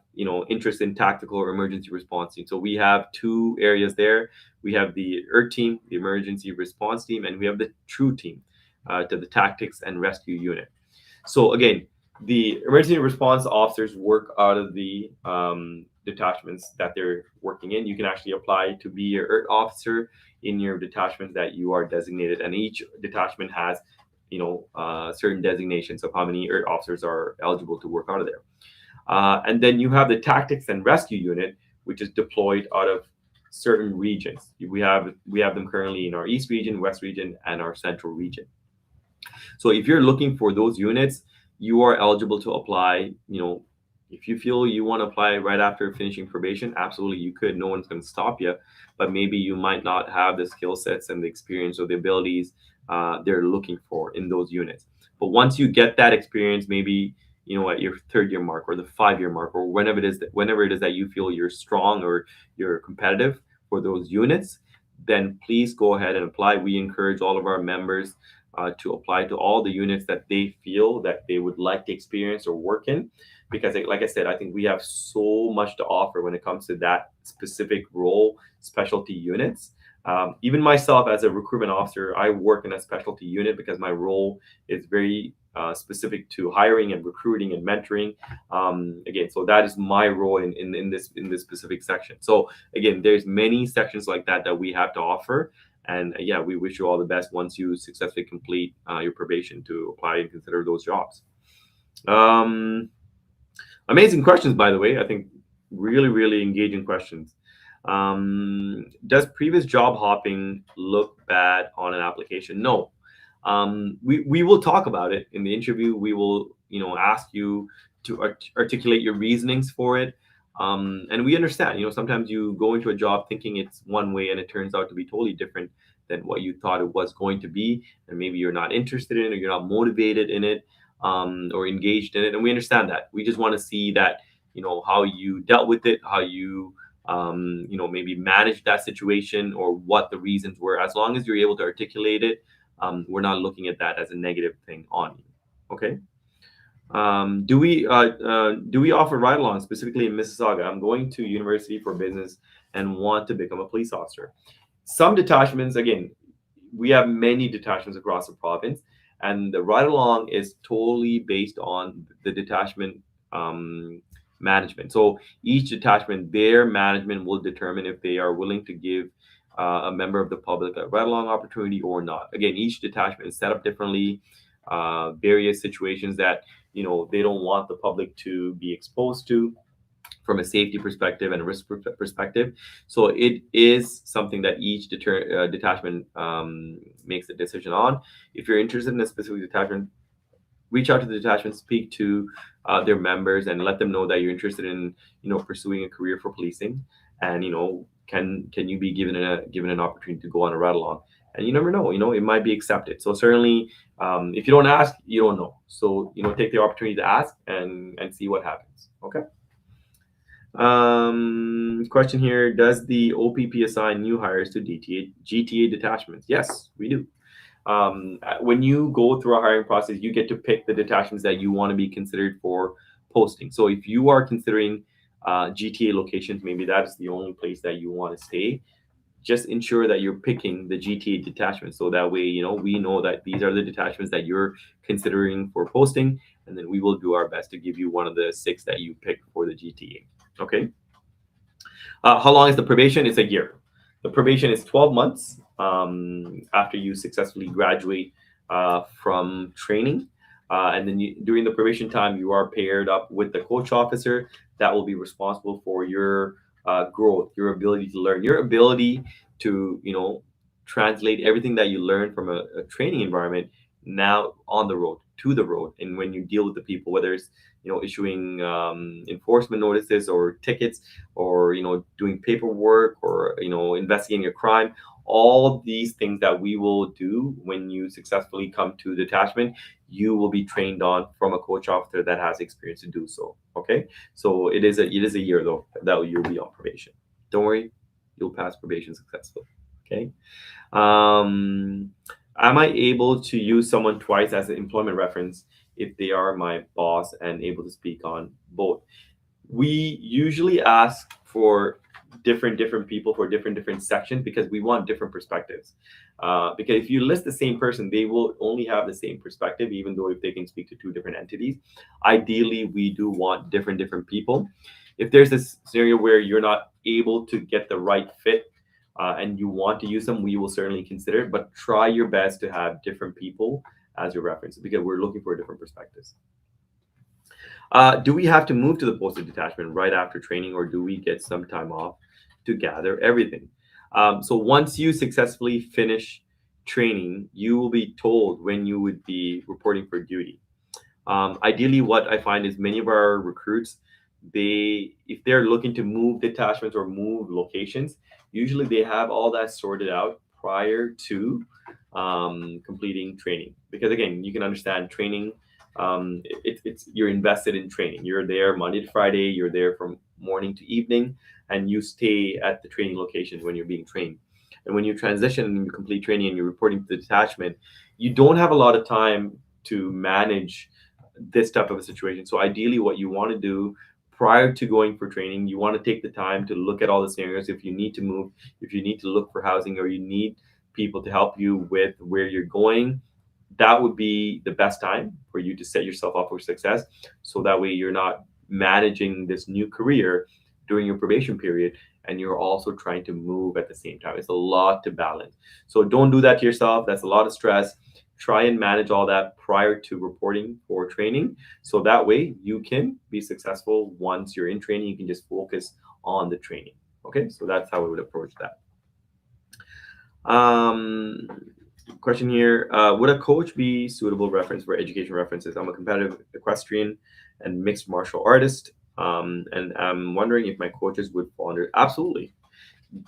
interest in tactical or emergency response team, so we have 2 areas there. We have the ERT team, the emergency response team, and we have the TRUE team, to the tactics and rescue unit. So again, the emergency response officers work out of the detachments that they're working in. You can actually apply to be an ERT officer in your detachment that you are designated, and each detachment has certain designations of how many ERT officers are eligible to work out of there. And then you have the tactics and rescue unit, which is deployed out of certain regions. We have them currently in our East region, West region, and our Central region. So if you're looking for those units, you are eligible to apply. If you feel you want to apply right after finishing probation, absolutely you could. No one's going to stop you, but maybe you might not have the skill sets and the experience or the abilities they're looking for in those units. But once you get that experience, maybe at your 3rd-year mark or the 5-year mark, or whenever it is that you feel you're strong or you're competitive for those units, then please go ahead and apply. We encourage all of our members to apply to all the units that they feel that they would like to experience or work in. Because, like I said, I think we have so much to offer when it comes to that specific role, specialty units. Even myself, as a recruitment officer, I work in a specialty unit because my role is very specific to hiring and recruiting and mentoring. Again, so that is my role in this specific section. So again, there's many sections like that that we have to offer. And yeah, we wish you all the best once you successfully complete your probation to apply and consider those jobs. Um, Amazing questions, by the way. I think really, really engaging questions. Does previous job hopping look bad on an application? No. We will talk about it in the interview. We will, ask you to articulate your reasonings for it. And we understand, sometimes you go into a job thinking it's one way and it turns out to be totally different than what you thought it was going to be. And maybe you're not interested in it or you're not motivated in it, or engaged in it. And we understand that. We just want to see that, how you dealt with it, how you, maybe managed that situation or what the reasons were. As long as you're able to articulate it, we're not looking at that as a negative thing on you. Okay. Do we offer ride-along specifically in Mississauga? I'm going to university for business and want to become a police officer. Some detachments, again, we have many detachments across the province, and the ride-along is totally based on the detachment management. So each detachment, their management will determine if they are willing to give a member of the public a ride-along opportunity or not. Again, each detachment is set up differently. Various situations that they don't want the public to be exposed to from a safety perspective and a risk perspective. So it is something that each detachment makes a decision on. If you're interested in a specific detachment, reach out to the detachment, speak to their members, and let them know that you're interested in pursuing a career for policing, and can you be given an opportunity to go on a ride along. And you never know, it might be accepted. So certainly, if you don't ask, you don't know. So take the opportunity to ask and see what happens. Okay. Question here: does the OPP assign new hires to GTA detachments? Yes, we do. When you go through a hiring process, you get to pick the detachments that you want to be considered for posting. So if you are considering GTA locations, maybe that's the only place that you want to stay. Just ensure that you're picking the GTA detachment, so that way we know that these are the detachments that you're considering for posting, and then we will do our best to give you one of the 6 that you picked for the GTA. Okay. How long is the probation? It's a year. The probation is 12 months after you successfully graduate from training. And then during the probation time, you are paired up with the coach officer that will be responsible for your growth, your ability to learn, your ability to, translate everything that you learn from a training environment now on the road, to the road. And when you deal with the people, whether it's, issuing enforcement notices or tickets, or doing paperwork, or investigating a crime, all of these things that we will do when you successfully come to detachment, you will be trained on from a coach officer that has experience to do so. Okay. So it is a year though that you'll be on probation. Don't worry, you'll pass probation successfully. Okay. Am I able to use someone twice as an employment reference if they are my boss and able to speak on both? We usually ask for different people for different sections because we want different perspectives. Because if you list the same person, they will only have the same perspective, even though if they can speak to 2 different entities. Ideally, we do want different people. If there's this scenario where you're not able to get the right fit, and you want to use them, we will certainly consider it. But try your best to have different people as your reference, because we're looking for different perspectives. Do we have to move to the posted detachment right after training, or do we get some time off to gather everything? So once you successfully finish training, you will be told when you would be reporting for duty. Ideally, what I find is many of our recruits, if they're looking to move detachments or move locations, usually they have all that sorted out prior to completing training. Because again, you can understand training. It's you're invested in training. You're there Monday to Friday. You're there from morning to evening, and you stay at the training location when you're being trained. And when you transition and you complete training and you're reporting to the detachment, you don't have a lot of time to manage this type of a situation. So ideally, what you want to do prior to going for training, you want to take the time to look at all the scenarios. If you need to move, if you need to look for housing, or you need people to help you with where you're going, that would be the best time for you to set yourself up for success. So that way you're not managing this new career during your probation period and you're also trying to move at the same time. It's a lot to balance. So don't do that to yourself. That's a lot of stress. Try and manage all that prior to reporting for training. So that way you can be successful. Once you're in training, you can just focus on the training. Okay, so that's how I would approach that. Um, Question here: would a coach be suitable reference for education references? I'm a competitive equestrian and mixed martial artist, and I'm wondering if my coaches would fall under. Absolutely,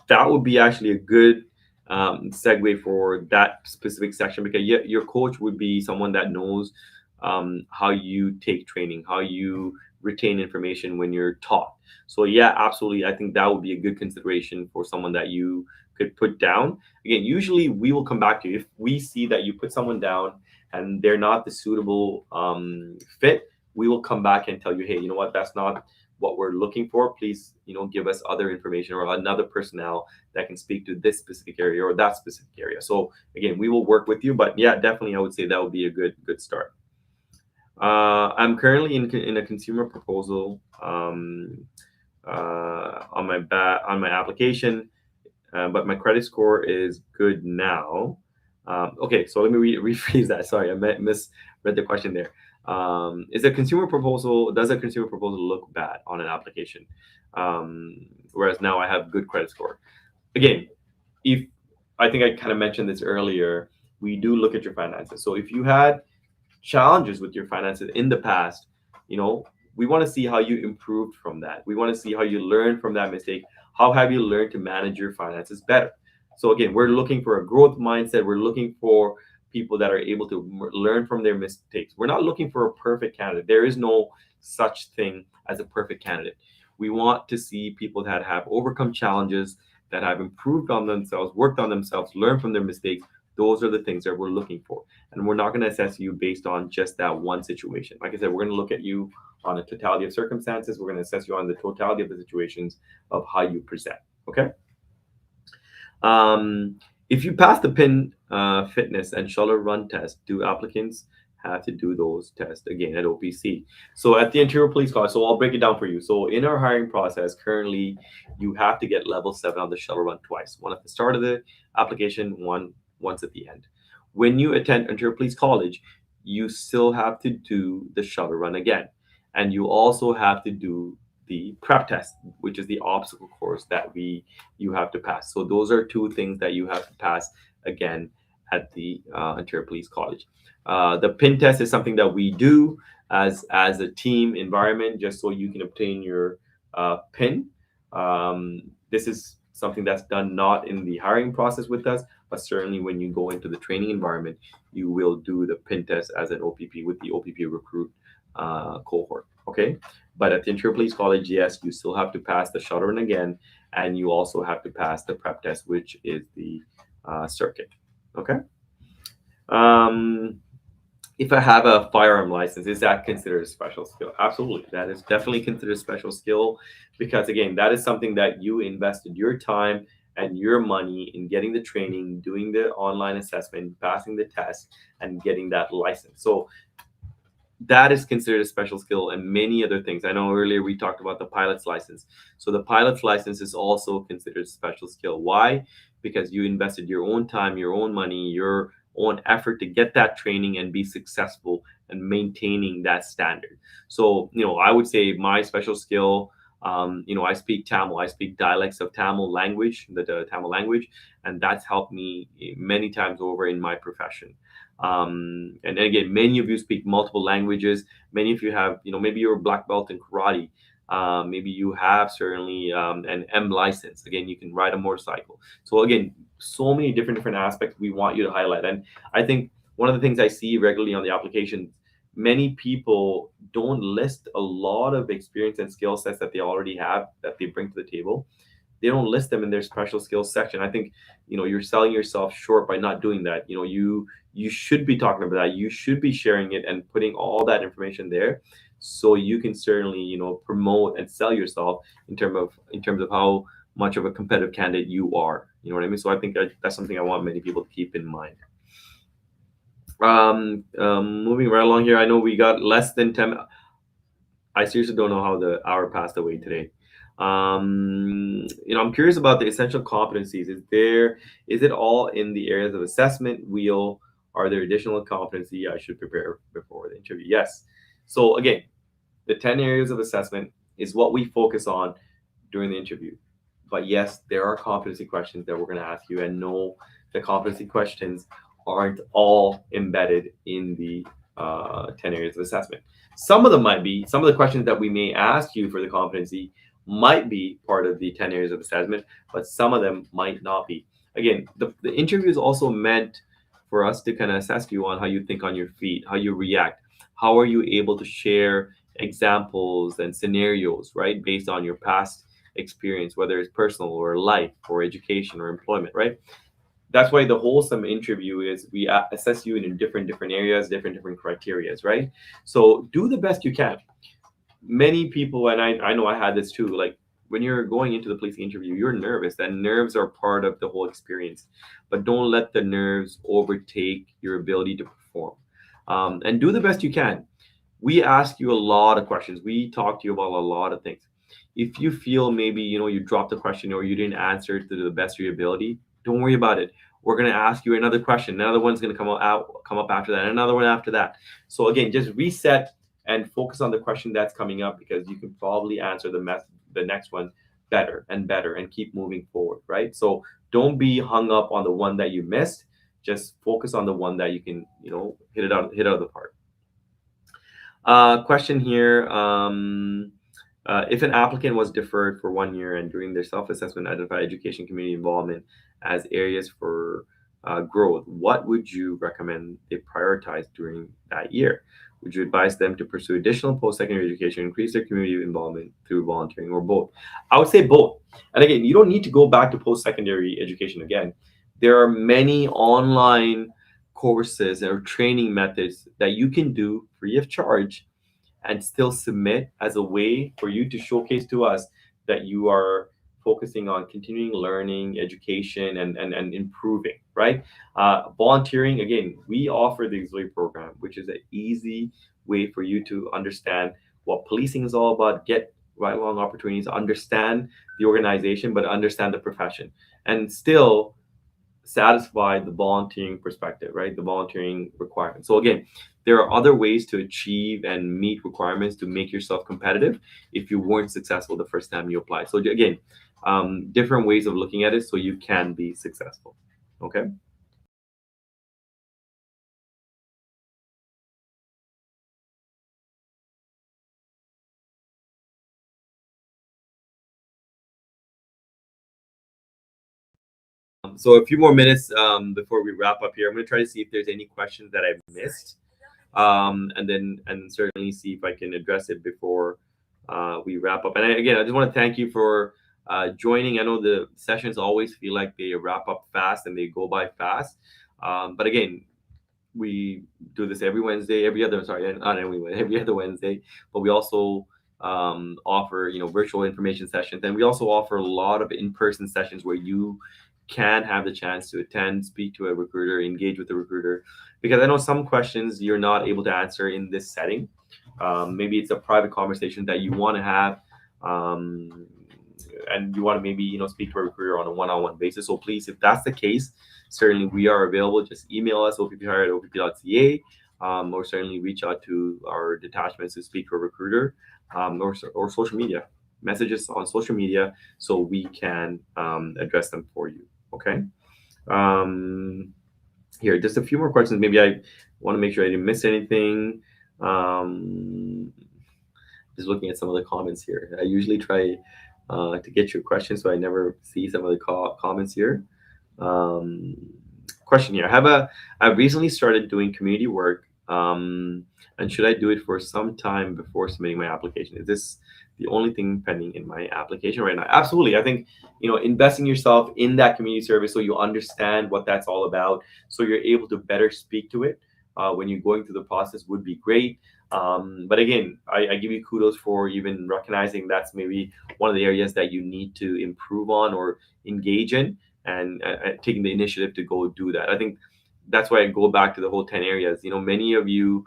that would be actually a good segue for that specific section, because your coach would be someone that knows how you take training, how you retain information when you're taught. So yeah, absolutely, I think that would be a good consideration for someone that you could put down. Again, usually we will come back to you if we see that you put someone down and they're not the suitable fit. We will come back and tell you, hey, you know what, that's not what we're looking for. Please, give us other information or another personnel that can speak to this specific area or that specific area. So again, we will work with you, but yeah, definitely I would say that would be a good start. I'm currently in a consumer proposal on my application, but my credit score is good now. Okay, so let me rephrase that. Sorry, I misread the question there. Is a consumer proposal Does a consumer proposal look bad on an application? Whereas now I have good credit score. Again, if I think I kind of mentioned this earlier, we do look at your finances. So if you had challenges with your finances in the past, you know, we want to see how you improved from that. We want to see how you learned from that mistake. How have you learned to manage your finances better? So again, we're looking for a growth mindset. We're looking for people that are able to learn from their mistakes. We're not looking for a perfect candidate. There is no such thing as a perfect candidate. We want to see people that have overcome challenges, that have improved on themselves, worked on themselves, learned from their mistakes. Those are the things that we're looking for. And we're not going to assess you based on just that one situation. Like I said, we're going to look at you on a totality of circumstances. We're going to assess you on the totality of the situations of how you present. Okay. If you pass the PIN fitness and Shuttle run test, do applicants have to do those tests again at OPC? So at the Interior Police College, so I'll break it down for you. So in our hiring process, currently, you have to get level 7 on the Shuttle run twice. One at the start of the application, one once at the end. When you attend Interior Police College, you still have to do the Shuttle run again. And you also have to do the prep test, which is the obstacle course that you have to pass. So those are two things that you have to pass again at the Ontario Police College. The PIN test is something that we do as a team environment, just so you can obtain your PIN. This is something that's done not in the hiring process with us, but certainly when you go into the training environment, you will do the PIN test as an OPP with the OPP recruit cohort. Okay. But at the Interior Police College, yes, you still have to pass the Shuttle run again, and you also have to pass the prep test, which is the circuit. Okay. Um, if I have a firearm license, is that considered a special skill? Absolutely. That is definitely considered a special skill, because, again, that is something that you invested your time and your money in getting the training, doing the online assessment, passing the test, and getting that license. So that is considered a special skill, and many other things. I know earlier we talked about the pilot's license. So the pilot's license is also considered a special skill. Why? Because you invested your own time, your own money, your own effort to get that training and be successful and maintaining that standard. So, I would say my special skill, I speak Tamil, I speak dialects of Tamil language, the Tamil language, and that's helped me many times over in my profession. And then again, many of you speak multiple languages. Many of you have, maybe you're a black belt in karate. Maybe you have certainly an M license. Again, you can ride a motorcycle. So again, so many different aspects we want you to highlight. And I think one of the things I see regularly on the application, many people don't list a lot of experience and skill sets that they already have that they bring to the table. they don't list them in their special skills section. I think, you're selling yourself short by not doing that. You should be talking about that. You should be sharing it and putting all that information there, so you can certainly, promote and sell yourself in terms of how much of a competitive candidate you are. You know what I mean? So I think that's something I want many people to keep in mind. Moving right along here, I know we got less than 10. I seriously don't know how the hour passed away today. I'm curious about the essential competencies. Is it all in the areas of assessment, wheel? Are there additional competency I should prepare before the interview? Yes. So again, the 10 areas of assessment is what we focus on during the interview. But yes, there are competency questions that we're going to ask you, and no, the competency questions aren't all embedded in the 10 areas of assessment. Some of them might be, some of the questions that we may ask you for the competency might be part of the 10 areas of assessment, but some of them might not be. Again, the interview is also meant for us to kind of assess you on how you think on your feet, how you react, how are you able to share examples and scenarios, right, based on your past experience, whether it's personal or life or education or employment, right? That's why the wholesome interview is we assess you in different areas, different criterias, right? So do the best you can. Many people, and I know I had this too, like when you're going into the policing interview, you're nervous, and nerves are part of the whole experience, but don't let the nerves overtake your ability to perform. And do the best you can. We ask you a lot of questions. We talk to you about a lot of things. If you feel maybe you dropped a question or you didn't answer it to the best of your ability, don't worry about it. We're going to ask you another question. Another one's going to come up after that, and another one after that. So again, just reset and focus on the question that's coming up, because you can probably answer the next one better and better and keep moving forward, right? So don't be hung up on the one that you missed. Just focus on the one that you can, hit out of the park. Question here. If an applicant was deferred for 1 year and during their self-assessment identify education community involvement as areas for growth, what would you recommend they prioritize during that year? Would you advise them to pursue additional post-secondary education, increase their community involvement through volunteering, or both? I would say both. And again, you don't need to go back to post-secondary education again. There are many online courses or training methods that you can do free of charge and still submit as a way for you to showcase to us that you are focusing on continuing learning, education, and improving, right? Volunteering, again, we offer the auxiliary program, which is an easy way for you to understand what policing is all about, get right along opportunities, understand the organization, but understand the profession, and still satisfy the volunteering perspective, right? The volunteering requirement. So again, there are other ways to achieve and meet requirements to make yourself competitive if you weren't successful the first time you apply. So again, different ways of looking at it so you can be successful. Okay. So a few more minutes before we wrap up here. I'm going to try to see if there's any questions that I've missed, and certainly see if I can address it before we wrap up. And again, I just want to thank you for joining. I know the sessions always feel like they wrap up fast and they go by fast, but again, we do this every Wednesday, not every other Wednesday, but we also offer virtual information sessions, and we also offer a lot of in-person sessions where you can have the chance to attend, speak to a recruiter, engage with the recruiter, because I know some questions you're not able to answer in this setting. Maybe it's a private conversation that you want to have, and you want to maybe speak to a recruiter on a one-on-one basis. So please, if that's the case, certainly we are available. Just email us, opphire@opp.ca, or certainly reach out to our detachments to speak to a recruiter, or social media. Messages on social media so we can address them for you. Okay. Here, just a few more questions. Maybe I want to make sure I didn't miss anything. Just looking at some of the comments here. I usually try to get your questions, so I never see some of the comments here. Question here. I've recently started doing community work Um, and should I do it for some time before submitting my application? Is this the only thing pending in my application right now? Absolutely. I think, investing yourself in that community service so you understand what that's all about, so you're able to better speak to it when you're going through the process would be great. But again, I give you kudos for even recognizing that's maybe one of the areas that you need to improve on or engage in, and taking the initiative to go do that. I think that's why I go back to the whole 10 areas. Many of you,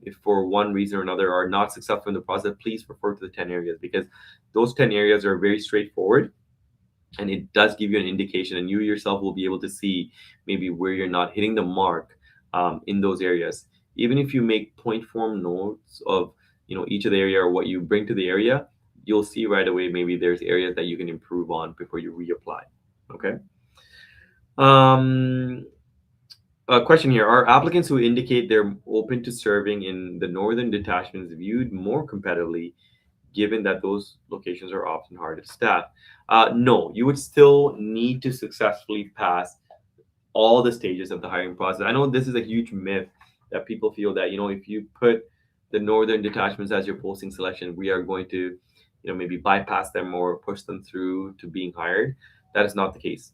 if for one reason or another are not successful in the process, please refer to the 10 areas, because those 10 areas are very straightforward, and it does give you an indication, and you yourself will be able to see maybe where you're not hitting the mark in those areas. Even if you make point form notes of each of the area or what you bring to the area, you'll see right away maybe there's areas that you can improve on before you reapply. Okay. um A question here: are applicants who indicate they're open to serving in the northern detachments viewed more competitively, given that those locations are often hard to staff? No, you would still need to successfully pass all the stages of the hiring process. I know this is a huge myth that people feel that, if you put the northern detachments as your posting selection, we are going to, maybe bypass them or push them through to being hired. That is not the case.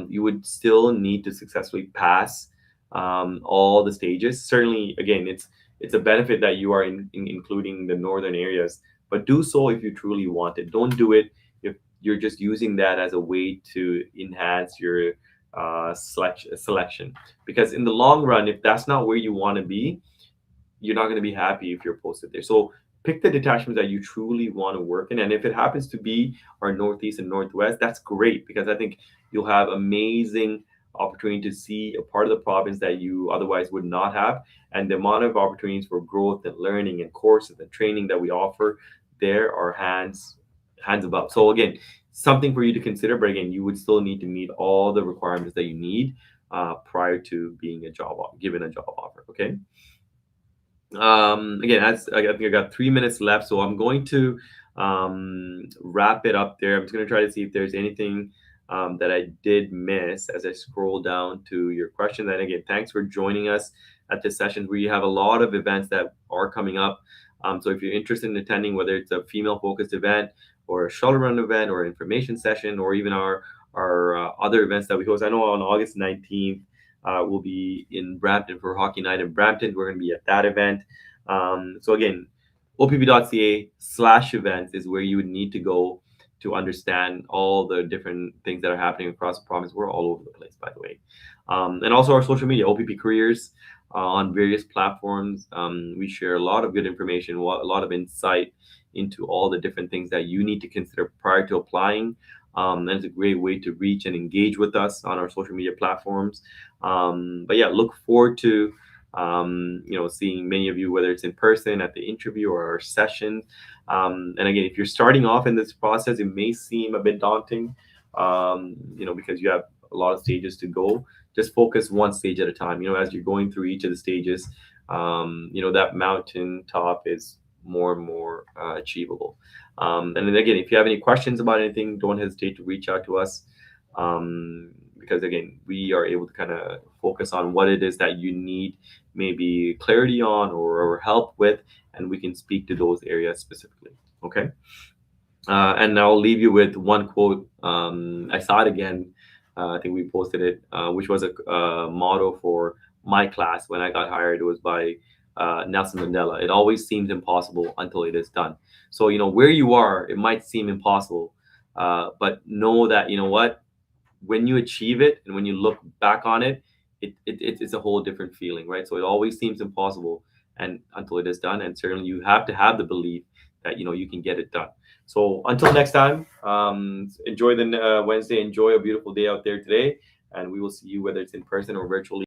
You would still need to successfully pass all the stages. Certainly, again, it's a benefit that you are including the northern areas, but do so if you truly want it. Don't do it if you're just using that as a way to enhance your selection, because in the long run, if that's not where you want to be, you're not going to be happy if you're posted there. So pick the detachments that you truly want to work in, and if it happens to be our northeast and northwest, that's great, because I think you'll have amazing opportunity to see a part of the province that you otherwise would not have, and the amount of opportunities for growth and learning and courses and training that we offer there are hands above. So again, something for you to consider, but again, you would still need to meet all the requirements that you need prior to being given a job offer. Okay. Again, as I think I got 3 minutes left, so I'm going to wrap it up there. I'm just going to try to see if there's anything that I did miss as I scroll down to your question. And again, thanks for joining us at this session. We have a lot of events that are coming up. So if you're interested in attending, whether it's a female focused event or a shuttle run event or information session, or even our other events that we host, I know on August 19th, we'll be in Brampton for Hockey Night in Brampton. We're going to be at that event. So again, opp.ca/events is where you would need to go to understand all the different things that are happening across the province. We're all over the place, by the way. And also our social media, OPP Careers, on various platforms. We share a lot of good information, a lot of insight into all the different things that you need to consider prior to applying. And it's a great way to reach and engage with us on our social media platforms. But yeah, look forward to seeing many of you, whether it's in person at the interview or our session. And again, if you're starting off in this process, it may seem a bit daunting, because you have a lot of stages to go. Just focus one stage at a time. As you're going through each of the stages, that mountain top is more and more achievable. And then again, if you have any questions about anything, don't hesitate to reach out to us. Because again, we are able to kind of focus on what it is that you need maybe clarity on or help with, and we can speak to those areas specifically. Okay. And I'll leave you with one quote. I saw it again. I think we posted it, which was a motto for my class when I got hired. It was by Nelson Mandela. It always seems impossible until it is done. So, where you are, it might seem impossible, but know that, what, when you achieve it and when you look back on it, it's a whole different feeling, right? So it always seems impossible and until it is done. And certainly you have to have the belief that, you can get it done. So until next time, enjoy the Wednesday, enjoy a beautiful day out there today. And we will see you, whether it's in person or virtually.